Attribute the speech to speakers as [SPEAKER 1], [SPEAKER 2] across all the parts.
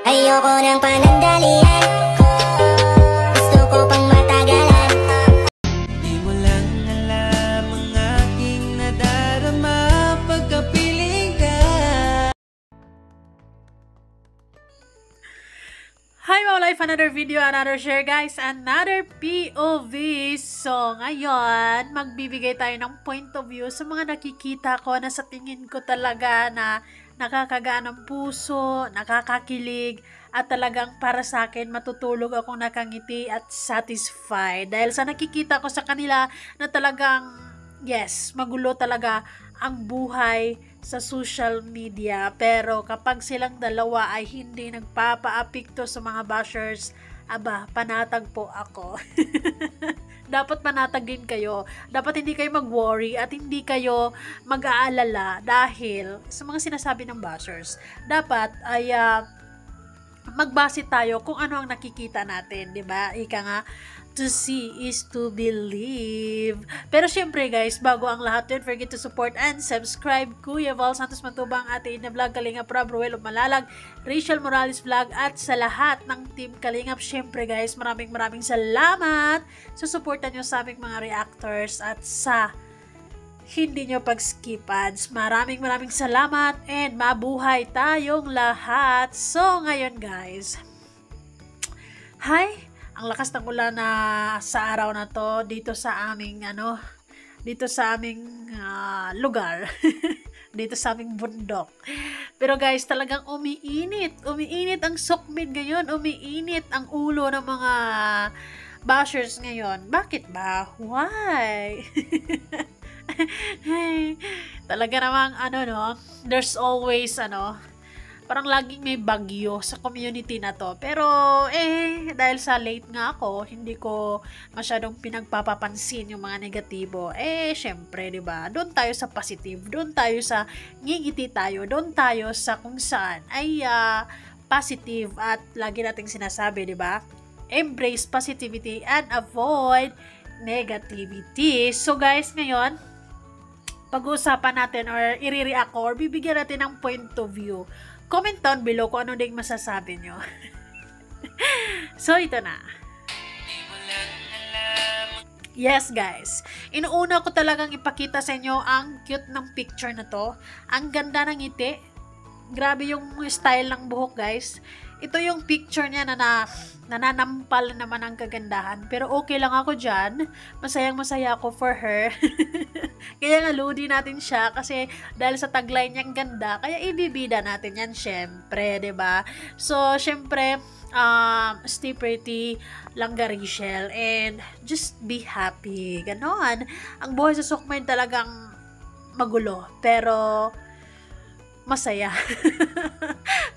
[SPEAKER 1] Ayoko ng panandalian, gusto ko pang matagalan.
[SPEAKER 2] Di mo lang alam ang aking nadarama pagkapiling ka.
[SPEAKER 3] Hi mga life, another video, another share guys, another POV. So ngayon, magbibigay tayo ng point of view sa mga nakikita ko na sa tingin ko talaga na nakakagaan ng puso, nakakakilig, at talagang para sa akin matutulog akong nakangiti at satisfied. Dahil sa nakikita ko sa kanila na talagang, yes, magulo talaga ang buhay sa social media. Pero kapag silang dalawa ay hindi nagpapaapekto sa mga bashers, aba, panatag po ako. Dapat panatag din kayo. Dapat hindi kayo mag-worry at hindi kayo mag-aalala dahil sa mga sinasabi ng bashers. Dapat ay magbase tayo kung ano ang nakikita natin, 'di ba? Ika nga, to see is to believe. Pero syempre guys, bago ang lahat, don't forget to support and subscribe. Kuya Val Santos Matubang, Ate Ina Vlog, Kalingap Rob, Ruel Malalag, Rachel Morales Vlog, at sa lahat ng team Kalingap. Syempre guys, maraming salamat sa supportan nyo sa aming mga reactors at sa hindi nyo pag-skip ads. Maraming salamat and mabuhay tayong lahat. So ngayon guys, hi! Ang lakas ng ulan na sa araw na to dito sa aming lugar. Dito sa aming bundok. Pero guys, talagang umiinit ang sokmid ngayon, umiinit ang ulo ng mga bashers ngayon. Bakit ba? Why? Talaga namang there's always parang laging may bagyo sa community na to. Pero dahil sa late nga ako, hindi ko masyadong pinagpapapansin yung mga negatibo. Syempre, 'di ba? Doon tayo sa positive, doon tayo sa ngingiti tayo, doon tayo sa kung saan ay positive at lagi nating sinasabi, 'di ba? Embrace positivity and avoid negativity. So guys, ngayon pag-uusapan natin or i-react ko or bibigyan natin ng point of view. Comment down below kung ano ding masasabi nyo. So, ito na. Yes, guys. Inuuna ko talagang ipakita sa inyo ang cute ng picture na to. Ang ganda ng ngiti. Grabe yung style ng buhok, guys. Ito yung picture niya na nananampal naman ang kagandahan. Pero okay lang ako dyan. Masayang-masaya ako for her. Kaya nga ludi natin siya kasi dahil sa tagline niyang ganda, kaya ibibida natin yan syempre, 'di ba? So, syempre, stay pretty, Langga Rachel, and just be happy. Ganon. Ang buhay sa Sukmayn talagang magulo, pero masaya.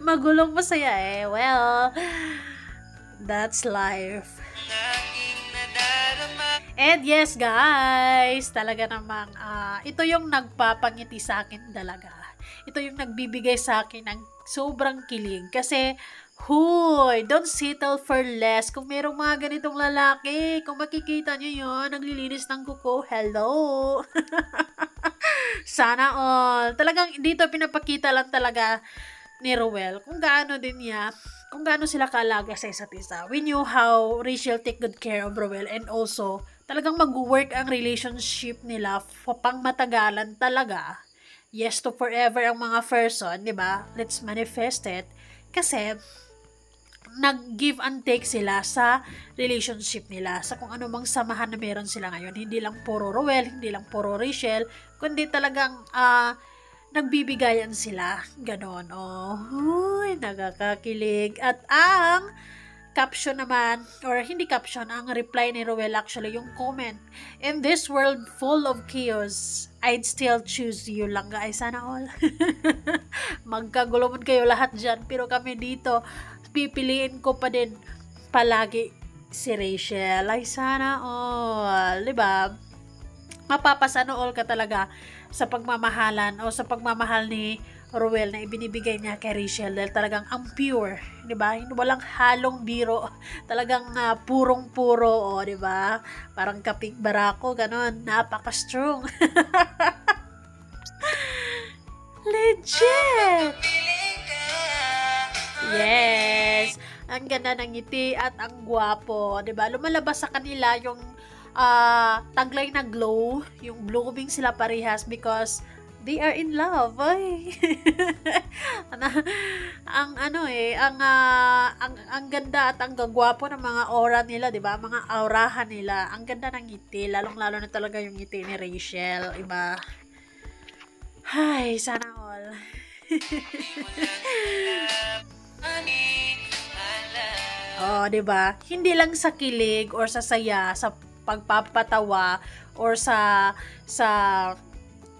[SPEAKER 3] Magulong masaya well, that's life. And yes guys, talaga namang ito yung nagpapangiti sa akin talaga. Ito yung nagbibigay sa akin ng sobrang kilig kasi huy, don't settle for less. Kung merong mga ganitong lalaki, kung makikita nyo yun, naglilinis ng kuko, hello. Sana all. Talagang dito pinapakita lang talaga ni Ruel kung gaano sila kaalaga sa isa't isa. We knew how Rachel take good care of Ruel, and also talagang mag-work ang relationship nila pang matagalan talaga. Yes to forever ang mga person, 'di ba? Let's manifest it. Kasi nag-give and take sila sa relationship nila, sa kung ano mang samahan na meron sila ngayon. Hindi lang puro Ruel, hindi lang puro Rachel, kundi talagang nagbibigayan sila. Ganon. Huy, nakakakilig. At ang caption naman, or hindi caption, ang reply ni Ruel actually, yung comment, in this world full of chaos, I'd still choose you lang, guys. Sana all. Magkagulumon kayo lahat dyan, pero kami dito, pipiliin ko pa din palagi si Rachel. Ay, sana all. Diba? Mapapasana all ka talaga sa pagmamahalan o sa pagmamahal ni Ruel na ibinibigay niya kay Rachel dahil talagang ang pure, 'di ba? Hindi walang halong biro. Talagang purong-puro, oh, 'di ba? Parang kaping barako, ganon. Napaka-strong. Legit. Yeah. Ang ganda ng ngiti at ang gwapo, 'di ba? Lumalabas sa kanila yung taglay na glow, yung blooming sila parehas because they are in love. Ay. ang ganda at ang gagwapo ng mga aura nila, 'di ba? Mga aurahan nila. Ang ganda ng ngiti, lalong-lalo na talaga yung ngiti ni Rachel, iba. Hay, sana all. Oh, 'di ba? Hindi lang sa kilig or sa saya, sa pagpapatawa or sa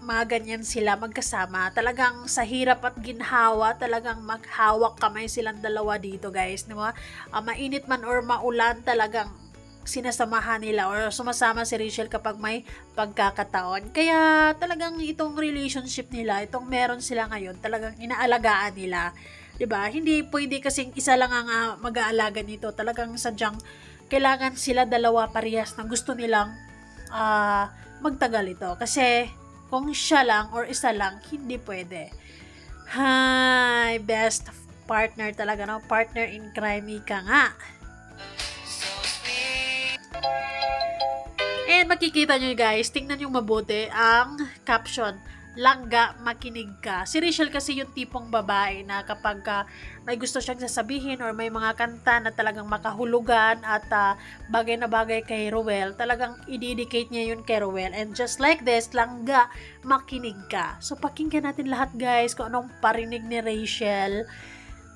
[SPEAKER 3] mga ganyan sila magkasama. Talagang sa hirap at ginhawa, talagang maghawak kamay silang dalawa dito, guys, di ba? Mainit man or maulan, talagang sinasamahan nila or sumasama si Rachel kapag may pagkakataon. Kaya talagang itong relationship nila, itong meron sila ngayon, talagang inaalagaan nila. 'Di ba? Hindi pwede kasing isa lang ang mag-aalaga nito. Talagang sadyang kailangan sila dalawa parehas na gusto nilang magtagal ito. Kasi kung siya lang or isa lang, hindi pwede. Hi, best partner talaga, no? Partner in crime ka nga. And makikita nyo guys, tingnan nyo mabuti ang caption. Langga, makinig ka. Si Rachel kasi yung tipong babae na kapag may gusto siyang sasabihin or may mga kanta na talagang makahulugan at bagay na bagay kay Ruel, talagang i-dedicate niya yun kay Ruel. And just like this, langga, makinig ka. So pakinggan natin lahat guys kung anong parinig ni Rachel.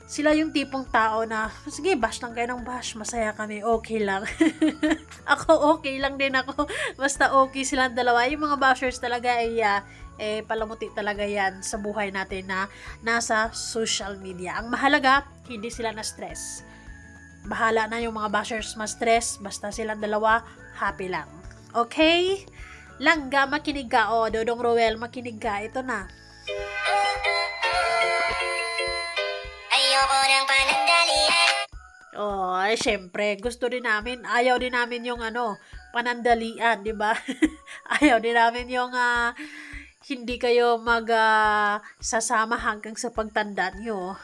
[SPEAKER 3] Sila yung tipong tao na, sige, bash lang kayo ng bash, masaya kami, okay lang. Ako, okay lang din ako. Basta okay silang dalawa. Yung mga bashers talaga ay palamuti talaga yan sa buhay natin na nasa social media. Ang mahalaga, hindi sila na-stress. Bahala na yung mga bashers ma-stress, basta silang dalawa, happy lang. Okay? Langga, makinig ka. O, Dodong Ruel, makinig ka. Ito na.
[SPEAKER 1] Ayoko ng panandalian.
[SPEAKER 3] Oh, syempre, gusto din namin, ayaw din namin yung panandalian, di ba? Ayaw din namin yung hindi kayo sasama hanggang sa pagtanda nyo.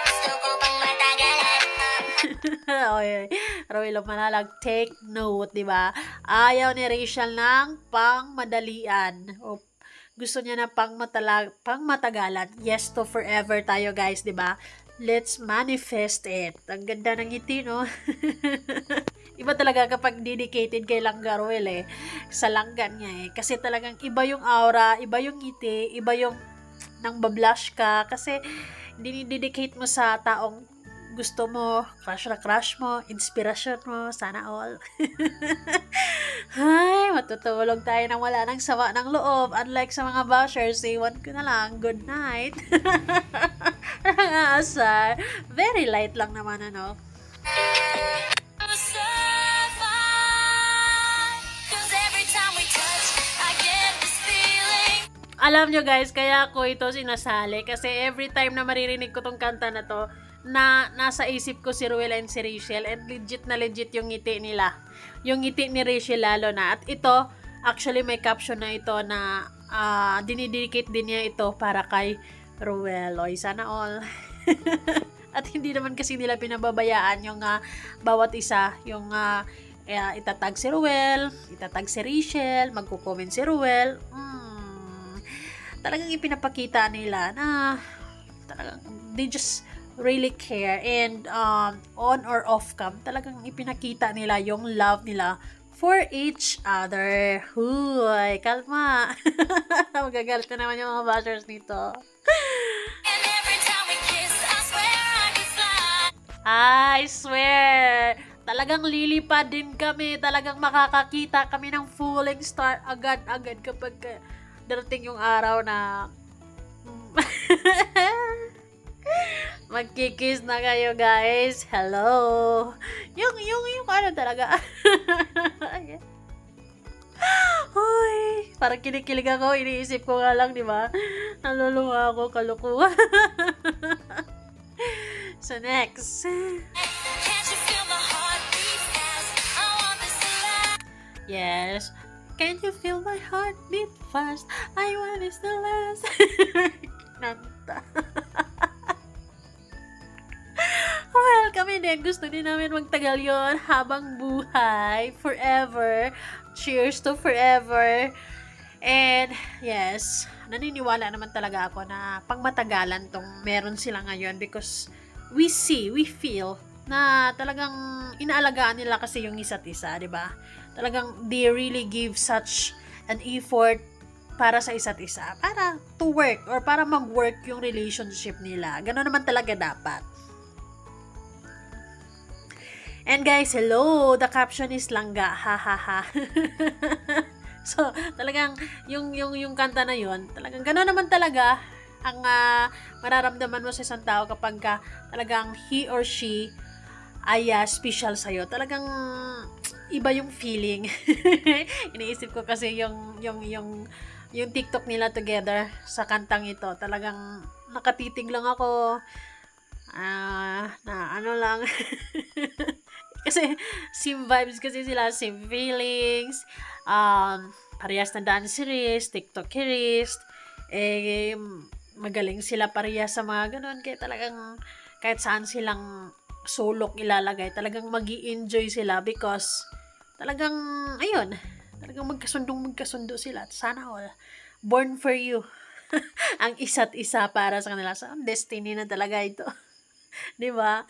[SPEAKER 1] Gusto ko pang matagalan.
[SPEAKER 3] Oy, Royal Manalag, take note, di ba? Ayaw ni Rachel ng pangmadalian. O, gusto niya na pangmatagalan. Yes to forever tayo, guys, di ba? Let's manifest it. Ang ganda ng ngiti, no? Iba talaga kapag dedicated kay Langga Ruel sa langgan niya Kasi talagang iba yung aura, iba yung ngiti, iba yung nang bablush ka. Kasi dinidedicate mo sa taong gusto mo, crush na crush mo, inspirasyon mo, sana all. Ay, matutulog tayo nang wala nang sama ng loob. Unlike sa mga bashers, iwan ko na lang, good night. Nangaasar. Very light lang naman, Alam nyo guys, kaya ako ito sinasali. Kasi every time na maririnig ko tong kanta na to, na nasa isip ko si Ruel and si Rachel. And legit na legit yung ngiti nila. Yung ngiti ni Rachel lalo na. At ito, actually may caption na ito na dinidedicate din niya ito para kay Ruel. Oy, sana all. At hindi naman kasi nila pinababayaan yung bawat isa. Yung itatag si Ruel, itatag si Rachel, magko-comment si Ruel. Talagang ipinapakita nila na talagang they just really care. And on or off cam, talagang ipinakita nila yung love nila for each other. Huy, kalma. Magagalit na naman yung mga bashers nito. I swear, talagang lilipad din kami, talagang makakakita kami ng falling star agad-agad kapag darating yung araw na magkikiss na kayo guys. Hello. Yung ano talaga. Hoy, parang kinikilig ako, iniisip ko nga lang, di ba? Naluluwa ako, kalukuhan. So next. Yes. Can't you feel my heart beat fast? I want this to last. Nanta. Well, kami din, gusto din namin magtagal yon habang buhay, forever. Cheers to forever. And, yes, naniniwala naman talaga ako na pangmatagalan tong meron sila ngayon because we feel na talagang inaalagaan nila kasi yung isa't isa, di ba? Talagang they really give such an effort para sa isa't isa, para to work or para mag-work yung relationship nila. Gano'n naman talaga dapat. And guys, hello, the caption is langga, ha ha ha. So, talagang yung kanta na yun, talagang gano'n naman talaga ang mararamdaman mo sa isang tao kapag talagang he or she ay special sa'yo. Talagang iba yung feeling. Iniisip ko kasi yung TikTok nila together sa kantang ito. Talagang nakatitig lang ako. Na ano lang. Kasi same vibes kasi sila, same feelings. Parehas na dancerist, TikTokerist. Magaling sila parehas sa mga ganun. Kaya talagang kahit saan silang sulok ilalagay, talagang magi-enjoy sila because talagang, ayun, talagang magkasundo sila. Sana all. Born for you. Ang isa't isa para sa kanila. So, destiny na talaga ito. Diba?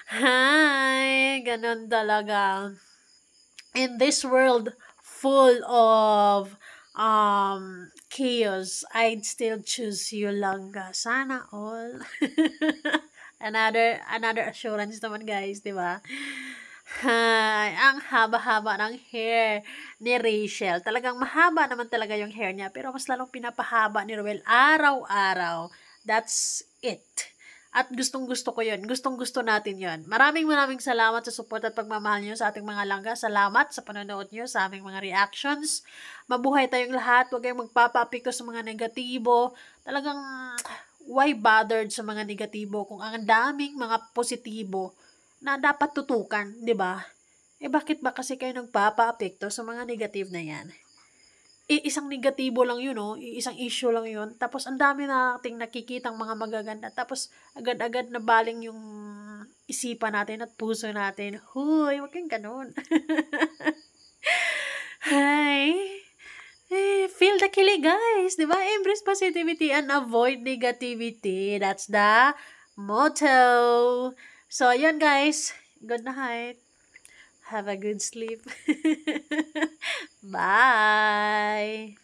[SPEAKER 3] Hi! Ganon talaga. In this world full of chaos, I'd still choose you, langga. Sana all. Another assurance naman, guys, di ba? Hi, ang haba-haba ng hair ni Rachel. Talagang mahaba naman talaga yung hair niya, pero mas lalong pinapahaba ni Ruel araw-araw. That's it. At gustong-gusto ko yun. Gustong-gusto natin yun. Maraming salamat sa support at pagmamahal nyo sa ating mga langga. Salamat sa panonood nyo sa aming mga reactions. Mabuhay tayong lahat. Huwag kayong magpapapiko sa mga negatibo. Talagang, why bothered sa mga negatibo kung ang daming mga positibo na dapat tutukan, di ba? Bakit ba kasi kayo nagpapa-apekto sa mga negative na yan? Isang negatibo lang yun, no? Isang issue lang yun. Tapos, ang dami nating nakikitang mga magaganda. Tapos, agad-agad na baling yung isipan natin at puso natin. Huy, wag kang ganun. Hi! Feel the kilig, guys. Diba? Embrace positivity and avoid negativity. That's the motto. So, yun, guys. Good night. Have a good sleep. Bye!